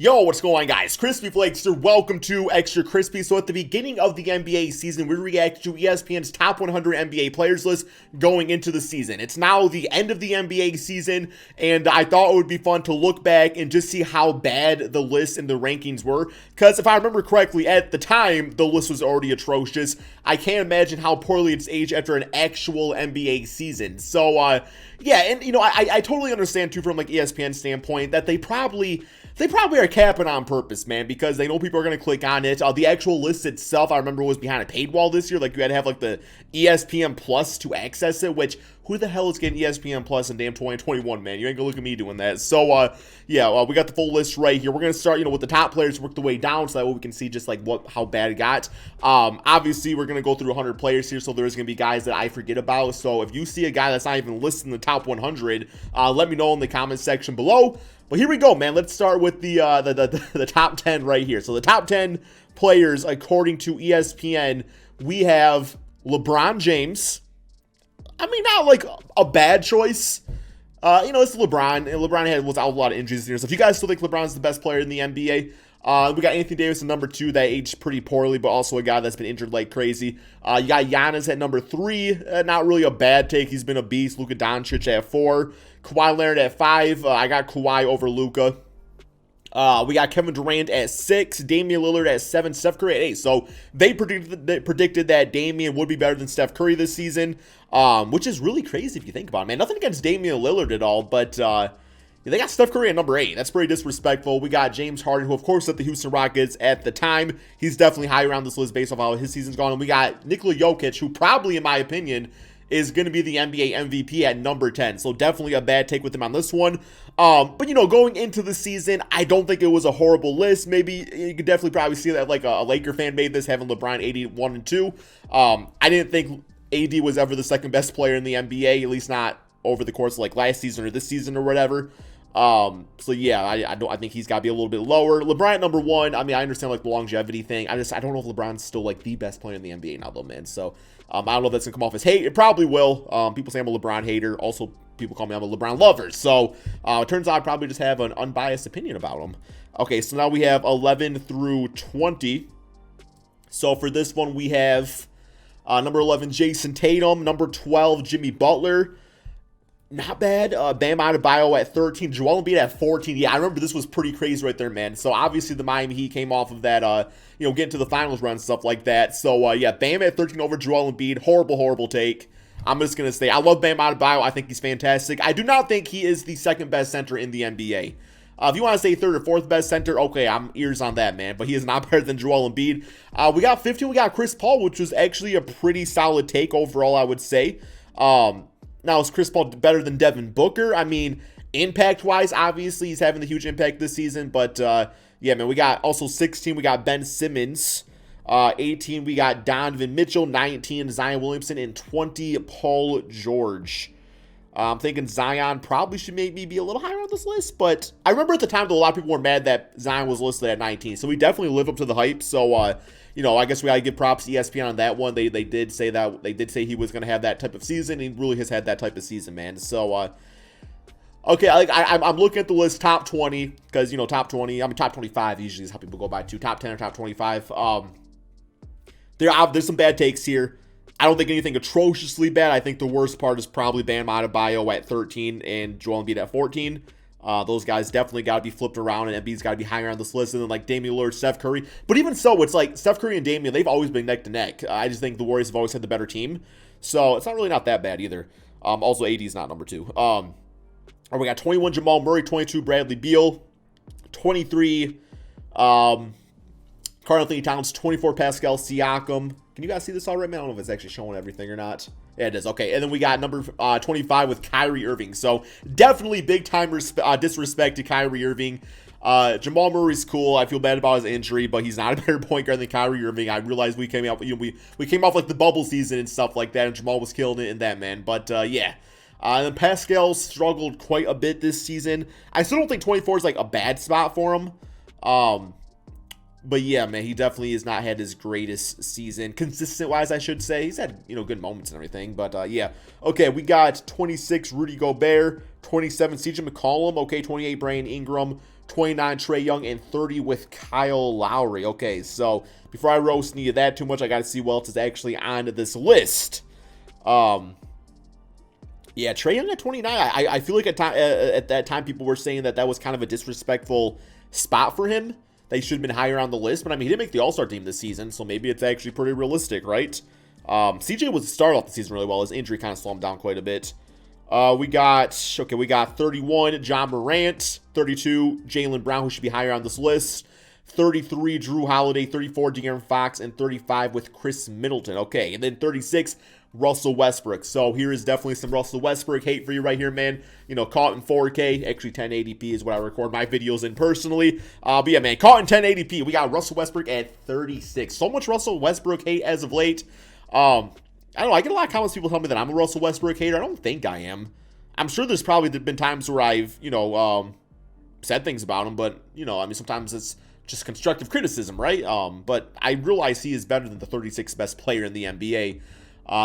Yo, what's going on, guys? Crispy Flakes here. Welcome to Extra Crispy. So at the beginning of the NBA season, we react to ESPN's top 100 NBA players list going into the season. It's now the end of the NBA season, and I thought it would be fun to look back and just see how bad the list and the rankings were. Because if I remember correctly, at the time, the list was already atrocious. I can't imagine how poorly it's aged after an actual NBA season. So, yeah, and, I totally understand, too, from, ESPN standpoint, that they probably are capping on purpose, man, because they know people are going to click on it. The actual list itself, I remember, was behind a paywall this year. You had to have, the ESPN Plus to access it, which, who the hell is getting ESPN Plus in damn 2021, man? You ain't going to look at me doing that. So, yeah, we got the full list right here. We're going to start, with the top players, work the way down, so that way we can see just, how bad it got. Obviously, we're going to go through 100 players here, so there's going to be guys that I forget about. So, if you see a guy that's not even listed in the top 100, let me know in the comment section below. But here we go, man. Let's start with the top 10 right here. So the top 10 players, according to ESPN, we have LeBron James. I mean, not a bad choice. It's LeBron. And LeBron was out a lot of injuries here. So if you guys still think LeBron's the best player in the NBA, we got Anthony Davis at number 2, that aged pretty poorly, but also a guy that's been injured like crazy. You got Giannis at number 3. Not really a bad take. He's been a beast. Luka Doncic at 4. Kawhi Leonard at 5. I got Kawhi over Luka. We got Kevin Durant at 6. Damian Lillard at 7. Steph Curry at 8. So they predicted that Damian would be better than Steph Curry this season, which is really crazy if you think about it, man. Nothing against Damian Lillard at all, but they got Steph Curry at number 8. That's pretty disrespectful. We got James Harden, who, of course, at the Houston Rockets at the time. He's definitely higher on this list based off how his season's gone. And we got Nikola Jokic, who probably, in my opinion, is going to be the NBA MVP at number 10. So definitely a bad take with him on this one. But, going into the season, I don't think it was a horrible list. Maybe you could definitely probably see that a Laker fan made this, having LeBron 81 and 2. I didn't think AD was ever the second best player in the NBA, at least not over the course of last season or this season or whatever. So yeah, I think he's got to be a little bit lower. LeBron at number 1. I mean, I understand the longevity thing. I don't know if LeBron's still the best player in the NBA now, though, man. So I don't know if that's gonna come off as hate. It probably will. People say I'm a LeBron hater. Also, people call me I'm a LeBron lover. So it turns out I probably just have an unbiased opinion about him. Okay, so now we have 11 through 20. So for this one, we have number 11 Jason Tatum, number 12 Jimmy Butler. Not bad. Bam Adebayo at 13. Joel Embiid at 14. Yeah, I remember this was pretty crazy right there, man. So obviously the Miami Heat came off of that, getting to the finals run and stuff like that. So yeah, Bam at 13 over Joel Embiid. Horrible take. I'm just going to say I love Bam Adebayo. I think he's fantastic. I do not think he is the second best center in the NBA. If you want to say third or fourth best center, okay, I'm ears on that, man. But he is not better than Joel Embiid. We got 15. We got Chris Paul, which was actually a pretty solid take overall, I would say. Now, is Chris Paul better than Devin Booker? I mean, impact-wise, obviously, he's having the huge impact this season. But, yeah, man, we got also 16, we got Ben Simmons. 18, we got Donovan Mitchell. 19, Zion Williamson. And 20, Paul George. I'm thinking Zion probably should maybe be a little higher on this list. But I remember at the time, though, a lot of people were mad that Zion was listed at 19. So we definitely live up to the hype. So, I guess we got to give props to ESPN on that one. They did say that. They did say he was going to have that type of season. He really has had that type of season, man. So, okay, I'm looking at the list, top 20, because, top 20, top 25 usually is how people go by, too. Top 10 or top 25. There's some bad takes here. I don't think anything atrociously bad. I think the worst part is probably Bam Adebayo at 13 and Joel Embiid at 14. Those guys definitely got to be flipped around, and Embiid's got to be higher on this list. And then Damian Lillard, Steph Curry. But even so, it's Steph Curry and Damian, they've always been neck to neck. I just think the Warriors have always had the better team. So it's not that bad either. Also, AD's not number 2. We got 21 Jamal Murray, 22 Bradley Beal, 23 Karl Anthony Towns, 24 Pascal Siakam. Can you guys see this already, man? I don't know if it's actually showing everything or not. Yeah, it is. Okay, and then we got number 25 with Kyrie Irving. So definitely big time disrespect to Kyrie Irving. Jamal Murray's cool. I feel bad about his injury, but he's not a better point guard than Kyrie Irving. I realize we came out, we came off the bubble season and stuff like that, and Jamal was killing it in that, man. But yeah. And then Pascal struggled quite a bit this season. I still don't think 24 is a bad spot for him. But yeah, man, he definitely has not had his greatest season, consistent-wise, I should say. He's had, good moments and everything, but yeah. Okay, we got 26, Rudy Gobert, 27, CJ McCollum, okay, 28, Brandon Ingram, 29 Trae Young, and 30 with Kyle Lowry. Okay, so before I roast any of that too much, I got to see what else is actually on this list. Yeah, Trae Young at 29. I feel like at that time people were saying that was kind of a disrespectful spot for him. That he should have been higher on the list. But I mean, he didn't make the All-Star team this season, so maybe it's actually pretty realistic, right? CJ was started off the season really well. His injury kind of slowed him down quite a bit. We got 31 John Morant, 32 Jaylen Brown, who should be higher on this list. 33 Drew Holiday, 34 De'Aaron Fox, and 35 with Chris Middleton. Okay, and then 36 Russell Westbrook. So here is definitely some Russell Westbrook hate for you right here, man. You know, caught in 4K. Actually, 1080p is what I record my videos in personally. But yeah, man, caught in 1080p. We got Russell Westbrook at 36. So much Russell Westbrook hate as of late. I don't know. I get a lot of comments, people tell me that I'm a Russell Westbrook hater. I don't think I am. I'm sure there's probably been times where I've, said things about him. But, I mean, sometimes it's just constructive criticism, right? But I realize he is better than the 36th best player in the NBA.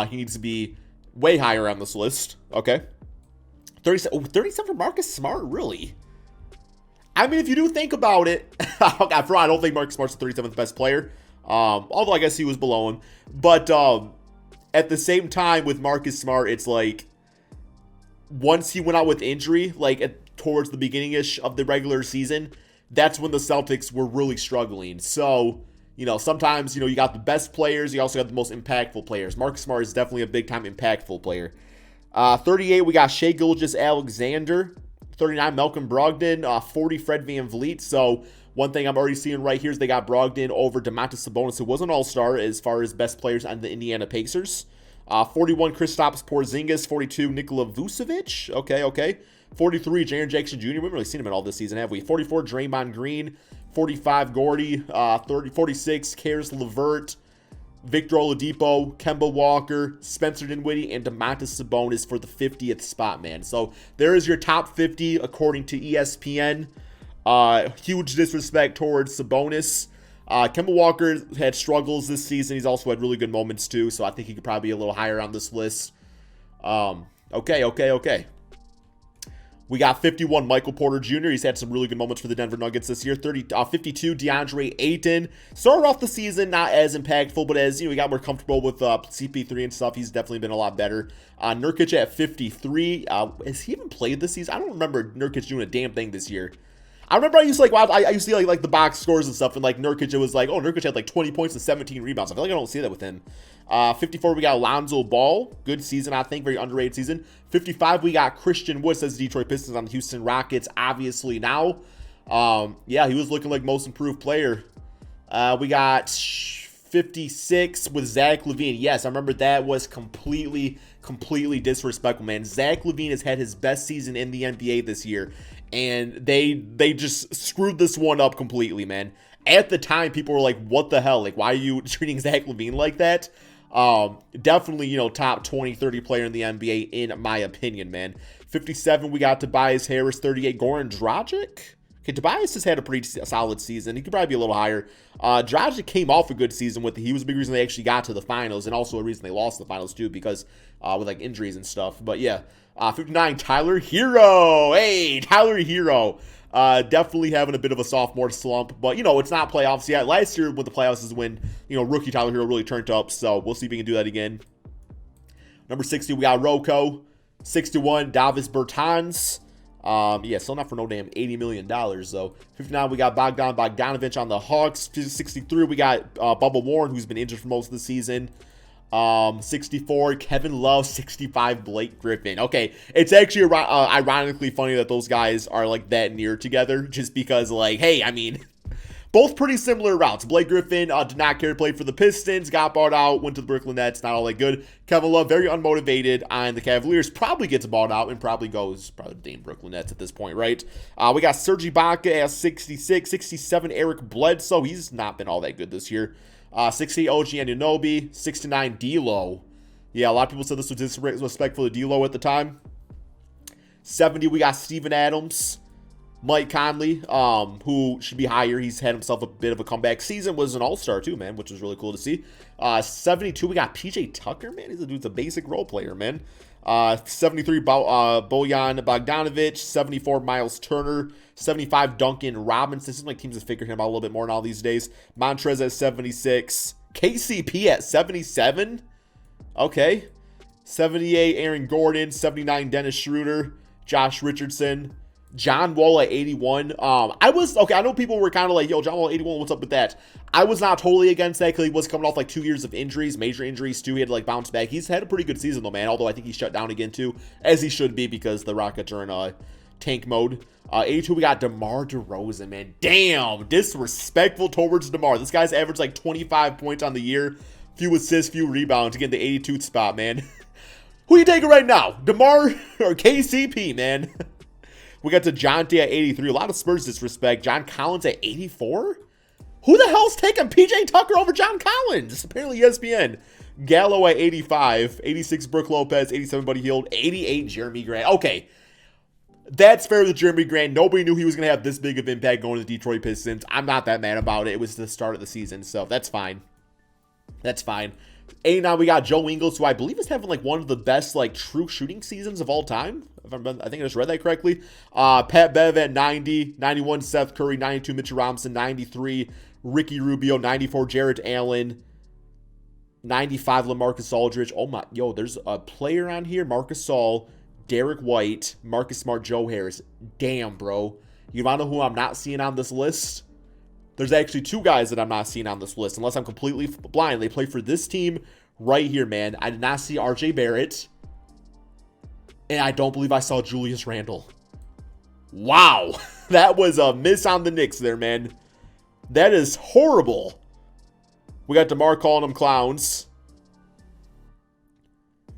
He needs to be way higher on this list. Okay. 37 for Marcus Smart, really? I mean, if you do think about it, I don't think Marcus Smart's the 37th best player. Although I guess he was below him. But at the same time with Marcus Smart, it's like once he went out with injury, like towards the beginning-ish of the regular season, that's when the Celtics were really struggling. So, sometimes, you got the best players. You also got the most impactful players. Marcus Smart is definitely a big-time impactful player. 38, we got Shai Gilgeous-Alexander. 39, Malcolm Brogdon. 40, Fred VanVleet. So, one thing I'm already seeing right here is they got Brogdon over Domantas Sabonis, who was an all-star as far as best players on the Indiana Pacers. 41, Kristaps Porzingis. 42, Nikola Vucevic. Okay. 43, Jaren Jackson Jr. We haven't really seen him at all this season, have we? 44, Draymond Green. 45, Gordy. 46, Karis LeVert. Victor Oladipo, Kemba Walker, Spencer Dinwiddie, and Domantas Sabonis for the 50th spot, man. So there is your top 50 according to ESPN. Huge disrespect towards Sabonis. Kemba Walker had struggles this season. He's also had really good moments too, so I think he could probably be a little higher on this list. Okay. We got 51, Michael Porter Jr. He's had some really good moments for the Denver Nuggets this year. 52, DeAndre Ayton. Started off the season not as impactful, but as we got more comfortable with CP3 and stuff, he's definitely been a lot better. Nurkic at 53. Has he even played this season? I don't remember Nurkic doing a damn thing this year. I remember I used to see like the box scores and stuff, and like Nurkic, it was like, oh, Nurkic had like 20 points and 17 rebounds. I feel like I don't see that with him. 54, we got Alonzo Ball. Good season, I think. Very underrated season. 55, we got Christian Wood, says the Detroit Pistons on the Houston Rockets, obviously now. Yeah, he was looking like most improved player. We got 56 with Zach LaVine. Yes, I remember that was completely disrespectful, man. Zach LaVine has had his best season in the NBA this year, and they just screwed this one up completely, man. At the time, people were like, what the hell? Like, why are you treating Zach LaVine like that? Definitely, top 20, 30 player in the NBA, in my opinion, man. 57, we got Tobias Harris. 38, Goran Dragic. Okay, Tobias has had a pretty solid season. He could probably be a little higher. Dragic came off a good season he was a big reason they actually got to the finals, and also a reason they lost the finals too, because with like injuries and stuff. But yeah, 59, Tyler Hero. Hey, Tyler Hero. Definitely having a bit of a sophomore slump, but it's not playoffs yet. Last year with the playoffs is when rookie Tyler Hero really turned up, so we'll see if we can do that again. Number 60, we got Rocco. 61, Davis Bertans. Yeah, still not for no damn $80 million though. 59, we got Bogdan Bogdanovic on the Hawks. 63, we got Bubba Warren, who's been injured for most of the season. 64, Kevin Love. 65, Blake Griffin. Okay, it's actually ironically funny that those guys are like that near together, just because like, hey, I mean, both pretty similar routes. Blake Griffin did not care to play for the Pistons, got bought out, went to the Brooklyn Nets, not all that good. Kevin Love, very unmotivated on the Cavaliers, probably gets bought out and probably goes the damn Brooklyn Nets at this point, right? We got Serge Ibaka at 66, 67, Eric Bledsoe. He's not been all that good this year. 68, OG Anunoby. 69, D'Lo. Yeah, a lot of people said this was disrespectful to D'Lo at the time. 70, we got Steven Adams. Mike Conley, who should be higher. He's had himself a bit of a comeback season. Was an all-star too, man, which was really cool to see. 72, we got PJ Tucker, man. He's a basic role player, man. 73, Bojan Bogdanovic. 74, Miles Turner. 75, Duncan Robinson. It seems like teams have figured him out a little bit more now these days. Montrez at 76. KCP at 77. Okay. 78, Aaron Gordon. 79, Dennis Schroeder. Josh Richardson. John Wall at 81. I know people were kind of like, yo, John Wall 81, what's up with that? I was not totally against that because he was coming off like 2 years of injuries, major injuries too. He had to like bounce back. He's had a pretty good season though, man. Although I think he's shut down again too, as he should be because the Rockets are in tank mode. 82, we got DeMar DeRozan, man. Damn, disrespectful towards DeMar. This guy's averaged like 25 points on the year, few assists, few rebounds to get the 82th spot, man. Who you taking right now, DeMar or KCP, man? We got DeJounte at 83. A lot of Spurs disrespect. John Collins at 84? Who the hell's taking PJ Tucker over John Collins? Apparently ESPN. Gallo at 85. 86, Brook Lopez. 87, Buddy Hield. 88, Jeremy Grant. Okay. That's fair with Jeremy Grant. Nobody knew he was going to have this big of impact going to the Detroit Pistons. I'm not that mad about it. It was the start of the season, so that's fine. That's fine. 89, we got Joe Ingles, who I believe is having like one of the best like true shooting seasons of all time. I think I just read that correctly. Pat Bev at 90, 91 Seth Curry, 92 Mitchell Robinson, 93 Ricky Rubio, 94 Jarrett Allen, 95 LaMarcus Aldridge. Oh my, yo, there's a player on here, Marcus Gasol, Derek White, Marcus Smart, Joe Harris. Damn, bro. You wanna know who I'm not seeing on this list? There's actually two guys that I'm not seeing on this list, unless I'm completely blind. They play for this team right here, man. I did not see RJ Barrett. And I don't believe I saw Julius Randle. Wow. That was a miss on the Knicks there, man. That is horrible. We got DeMar calling them clowns.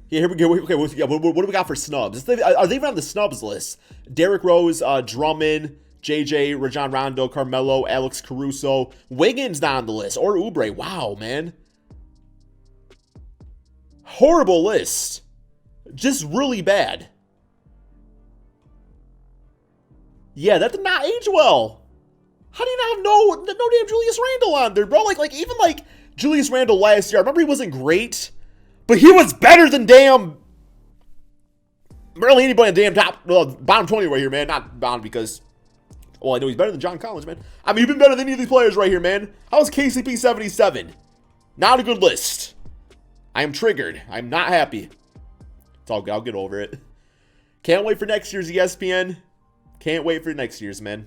Yeah, here we go. Okay, what do we got for snubs? Are they even on the snubs list? Derrick Rose, Drummond, JJ, Rajon Rondo, Carmelo, Alex Caruso. Wiggins not on the list. Or Oubre. Wow, man. Horrible list. Just really bad. Yeah, that did not age well. How do you not have no damn Julius Randle on there, bro? Like even like Julius Randle last year. I remember he wasn't great, but he was better than damn barely anybody in the damn top, bottom 20 right here, man. Not bottom because, well, I know he's better than John Collins, man. I mean, he's been better than any of these players right here, man. How's KCP 77? Not a good list. I am triggered. I'm not happy. It's all good. I'll get over it. Can't wait for next year's ESPN. Can't wait for next year's, man.